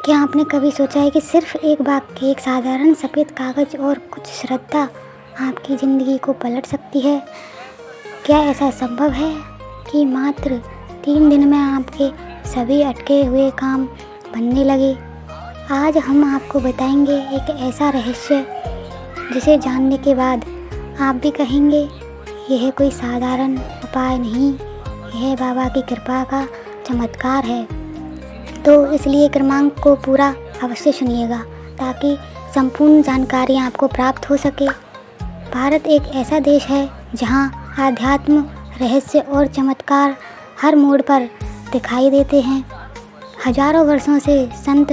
क्या आपने कभी सोचा है कि सिर्फ एक वाक्य, एक साधारण सफ़ेद कागज़ और कुछ श्रद्धा आपकी ज़िंदगी को पलट सकती है? क्या ऐसा संभव है कि मात्र 3 दिन में आपके सभी अटके हुए काम बनने लगे? आज हम आपको बताएंगे एक ऐसा रहस्य जिसे जानने के बाद आप भी कहेंगे यह कोई साधारण उपाय नहीं, यह बाबा की कृपा का चमत्कार है। तो इसलिए क्रमांक को पूरा अवश्य सुनिएगा ताकि संपूर्ण जानकारी आपको प्राप्त हो सके। भारत एक ऐसा देश है जहां आध्यात्म, रहस्य और चमत्कार हर मोड़ पर दिखाई देते हैं। हजारों वर्षों से संत,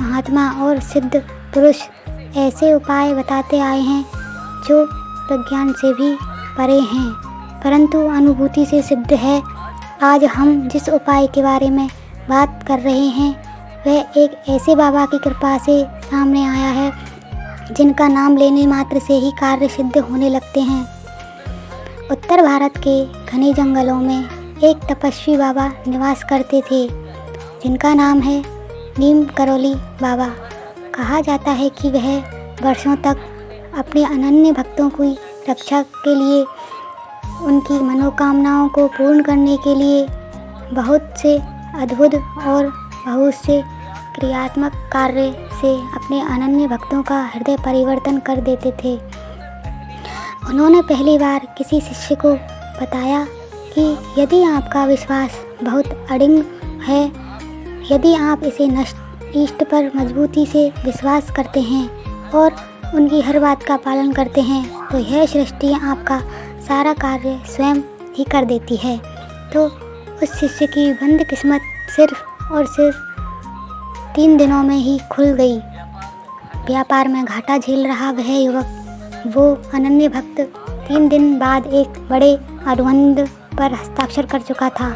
महात्मा और सिद्ध पुरुष ऐसे उपाय बताते आए हैं जो विज्ञान से भी परे हैं, परंतु अनुभूति से सिद्ध है। आज हम जिस उपाय के बारे में बात कर रहे हैं वह एक ऐसे बाबा की कृपा से सामने आया है जिनका नाम लेने मात्र से ही कार्य सिद्ध होने लगते हैं। उत्तर भारत के घने जंगलों में एक तपस्वी बाबा निवास करते थे जिनका नाम है नीम करोली बाबा। कहा जाता है कि वह वर्षों तक अपने अनन्य भक्तों की रक्षा के लिए, उनकी मनोकामनाओं को पूर्ण करने के लिए बहुत से अद्भुत और बहुत से क्रियात्मक कार्य से अपने अनन्य भक्तों का हृदय परिवर्तन कर देते थे। उन्होंने पहली बार किसी शिष्य को बताया कि यदि आपका विश्वास बहुत अडिग है, यदि आप इसे इष्ट पर मजबूती से विश्वास करते हैं और उनकी हर बात का पालन करते हैं तो यह सृष्टि आपका सारा कार्य स्वयं ही कर देती है। तो उस शिष्य की बंद किस्मत सिर्फ और सिर्फ 3 दिनों में ही खुल गई। व्यापार में घाटा झेल रहा वह युवक, वो अनन्य भक्त 3 दिन बाद एक बड़े अनुबंध पर हस्ताक्षर कर चुका था।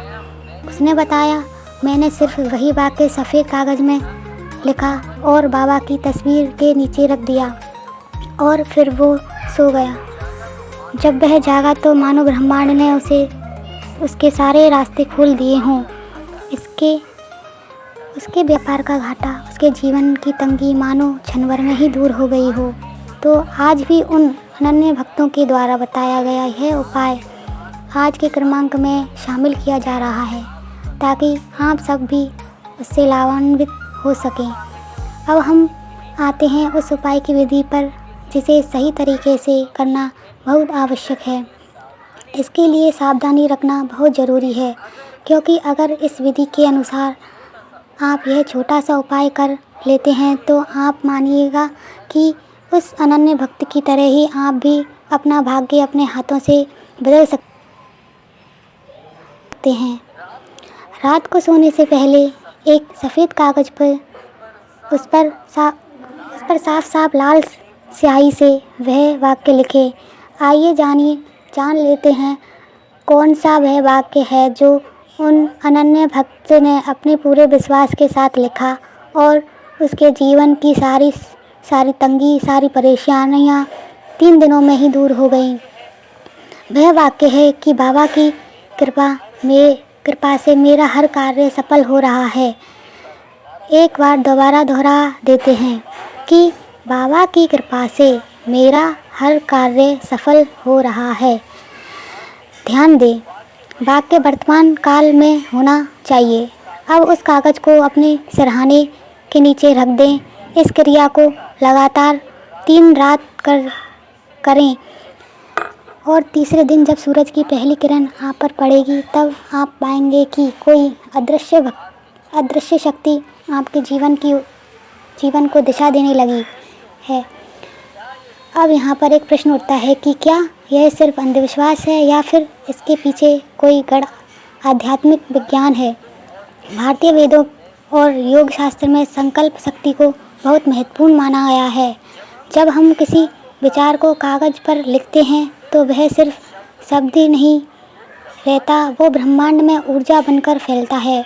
उसने बताया, मैंने सिर्फ वही वाक्य सफ़ेद कागज़ में लिखा और बाबा की तस्वीर के नीचे रख दिया और फिर वो सो गया। जब वह जागा तो मानो ब्रह्मांड ने उसके सारे रास्ते खोल दिए हों। उसके व्यापार का घाटा, उसके जीवन की तंगी मानो क्षण भर में ही दूर हो गई हो। तो आज भी उन अनन्य भक्तों के द्वारा बताया गया यह उपाय आज के क्रमांक में शामिल किया जा रहा है ताकि आप सब भी उससे लाभान्वित हो सकें। अब हम आते हैं उस उपाय की विधि पर जिसे सही तरीके से करना बहुत आवश्यक है। इसके लिए सावधानी रखना बहुत ज़रूरी है, क्योंकि अगर इस विधि के अनुसार आप यह छोटा सा उपाय कर लेते हैं तो आप मानिएगा कि उस अनन्य भक्त की तरह ही आप भी अपना भाग्य अपने हाथों से बदल सकते हैं। रात को सोने से पहले एक सफ़ेद कागज़ पर उस पर साफ साफ लाल स्याही से वह वाक्य लिखे। आइए जान लेते हैं कौन सा वह वाक्य है जो उन अनन्य भक्त ने अपने पूरे विश्वास के साथ लिखा और उसके जीवन की सारी तंगी, सारी परेशानियां 3 दिनों में ही दूर हो गईं। वह वाक्य है कि बाबा की कृपा से मेरा हर कार्य सफल हो रहा है। एक बार दोबारा दोहरा देते हैं कि बाबा की कृपा से मेरा हर कार्य सफल हो रहा है। ध्यान दें, वाक्य वर्तमान काल में होना चाहिए। अब उस कागज़ को अपने सिरहाने के नीचे रख दें। इस क्रिया को लगातार 3 रात करें और तीसरे दिन जब सूरज की पहली किरण आप पर पड़ेगी तब आप पाएंगे कि कोई अदृश्य शक्ति आपके जीवन को दिशा देने लगी है। अब यहाँ पर एक प्रश्न उठता है कि क्या यह सिर्फ अंधविश्वास है या फिर इसके पीछे कोई गढ़ आध्यात्मिक विज्ञान है। भारतीय वेदों और योग शास्त्र में संकल्प शक्ति को बहुत महत्वपूर्ण माना गया है। जब हम किसी विचार को कागज़ पर लिखते हैं तो वह सिर्फ शब्द ही नहीं रहता, वो ब्रह्मांड में ऊर्जा बनकर फैलता है।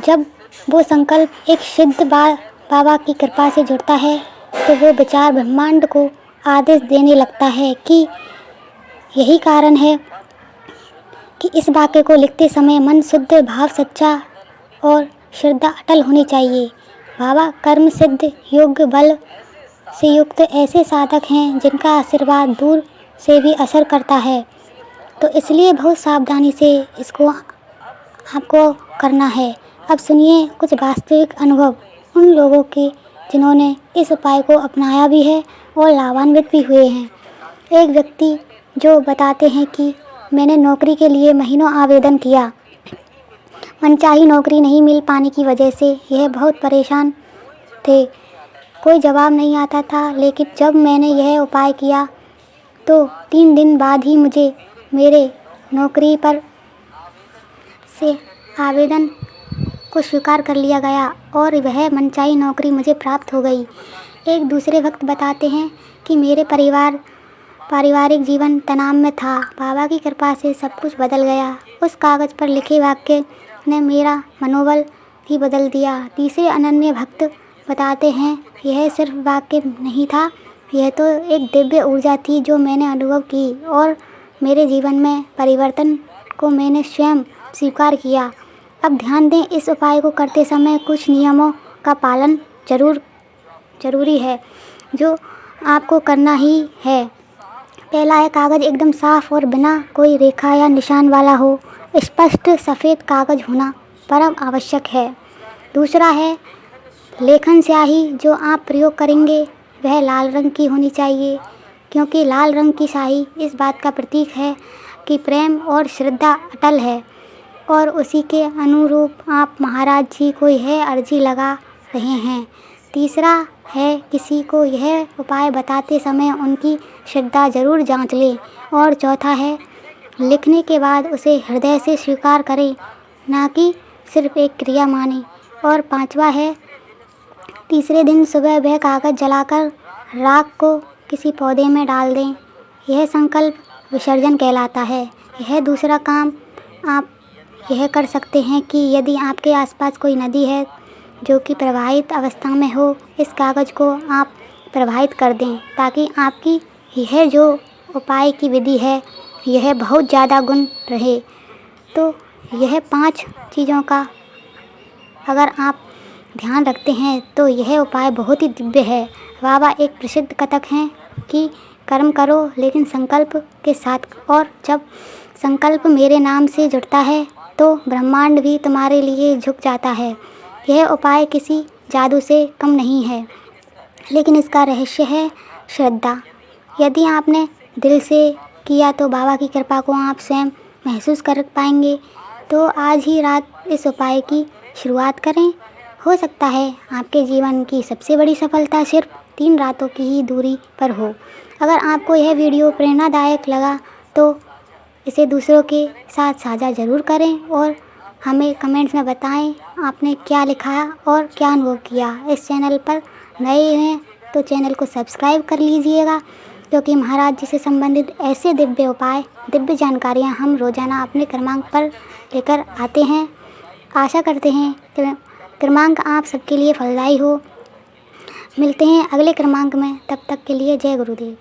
जब वो संकल्प एक सिद्ध बाबा की कृपा से जुड़ता है तो वो विचार ब्रह्मांड को आदेश देने लगता है कि यही कारण है कि इस वाक्य को लिखते समय मन शुद्ध, भाव सच्चा और श्रद्धा अटल होनी चाहिए। बाबा कर्म सिद्ध योग्य बल से युक्त ऐसे साधक हैं जिनका आशीर्वाद दूर से भी असर करता है, तो इसलिए बहुत सावधानी से इसको आपको करना है। अब सुनिए कुछ वास्तविक अनुभव उन लोगों के जिन्होंने इस उपाय को अपनाया भी है और लाभान्वित भी हुए हैं। एक व्यक्ति जो बताते हैं कि मैंने नौकरी के लिए महीनों आवेदन किया, मनचाही नौकरी नहीं मिल पाने की वजह से यह बहुत परेशान थे, कोई जवाब नहीं आता था। लेकिन जब मैंने यह उपाय किया तो 3 दिन बाद ही मुझे मेरे नौकरी पर से आवेदन को स्वीकार कर लिया गया और वह मनचाही नौकरी मुझे प्राप्त हो गई। एक दूसरे वक्त बताते हैं कि मेरे पारिवारिक जीवन तनाव में था, बाबा की कृपा से सब कुछ बदल गया। उस कागज़ पर लिखे वाक्य ने मेरा मनोबल ही बदल दिया। तीसरे अनन्य भक्त बताते हैं, यह सिर्फ वाक्य नहीं था, यह तो एक दिव्य ऊर्जा थी जो मैंने अनुभव की और मेरे जीवन में परिवर्तन को मैंने स्वयं स्वीकार किया। अब ध्यान दें, इस उपाय को करते समय कुछ नियमों का पालन जरूरी है जो आपको करना ही है। पहला है, कागज़ एकदम साफ और बिना कोई रेखा या निशान वाला हो। स्पष्ट सफ़ेद कागज़ होना परम आवश्यक है। दूसरा है, लेखन स्याही जो आप प्रयोग करेंगे वह लाल रंग की होनी चाहिए, क्योंकि लाल रंग की स्याही इस बात का प्रतीक है कि प्रेम और श्रद्धा अटल है और उसी के अनुरूप आप महाराज जी को यह अर्जी लगा रहे हैं। तीसरा है, किसी को यह उपाय बताते समय उनकी श्रद्धा जरूर जांच लें। और चौथा है, लिखने के बाद उसे हृदय से स्वीकार करें, ना कि सिर्फ एक क्रिया माने। और पांचवा है, तीसरे दिन सुबह वह कागज़ जलाकर राख को किसी पौधे में डाल दें। यह संकल्प विसर्जन कहलाता है। यह दूसरा काम आप यह कर सकते हैं कि यदि आपके आसपास कोई नदी है जो कि प्रवाहित अवस्था में हो, इस कागज़ को आप प्रवाहित कर दें ताकि आपकी यह जो उपाय की विधि है यह बहुत ज़्यादा गुण रहे। तो यह 5 चीज़ों का अगर आप ध्यान रखते हैं तो यह उपाय बहुत ही दिव्य है। बाबा एक प्रसिद्ध कथक हैं कि कर्म करो लेकिन संकल्प के साथ, और जब संकल्प मेरे नाम से जुड़ता है तो ब्रह्मांड भी तुम्हारे लिए झुक जाता है। यह उपाय किसी जादू से कम नहीं है, लेकिन इसका रहस्य है श्रद्धा। यदि आपने दिल से किया तो बाबा की कृपा को आप स्वयं महसूस कर पाएंगे। तो आज ही रात इस उपाय की शुरुआत करें। हो सकता है आपके जीवन की सबसे बड़ी सफलता सिर्फ 3 रातों की ही दूरी पर हो। अगर आपको यह वीडियो प्रेरणादायक लगा तो इसे दूसरों के साथ साझा ज़रूर करें और हमें कमेंट्स में बताएं आपने क्या लिखा और क्या अनुभव किया। इस चैनल पर नए हैं तो चैनल को सब्सक्राइब कर लीजिएगा, क्योंकि महाराज जी से संबंधित ऐसे दिव्य उपाय, दिव्य जानकारियाँ हम रोज़ाना अपने क्रमांक पर लेकर आते हैं। आशा करते हैं कि क्रमांक आप सबके लिए फलदायी हो। मिलते हैं अगले क्रमांक में, तब तक के लिए जय गुरुदेव।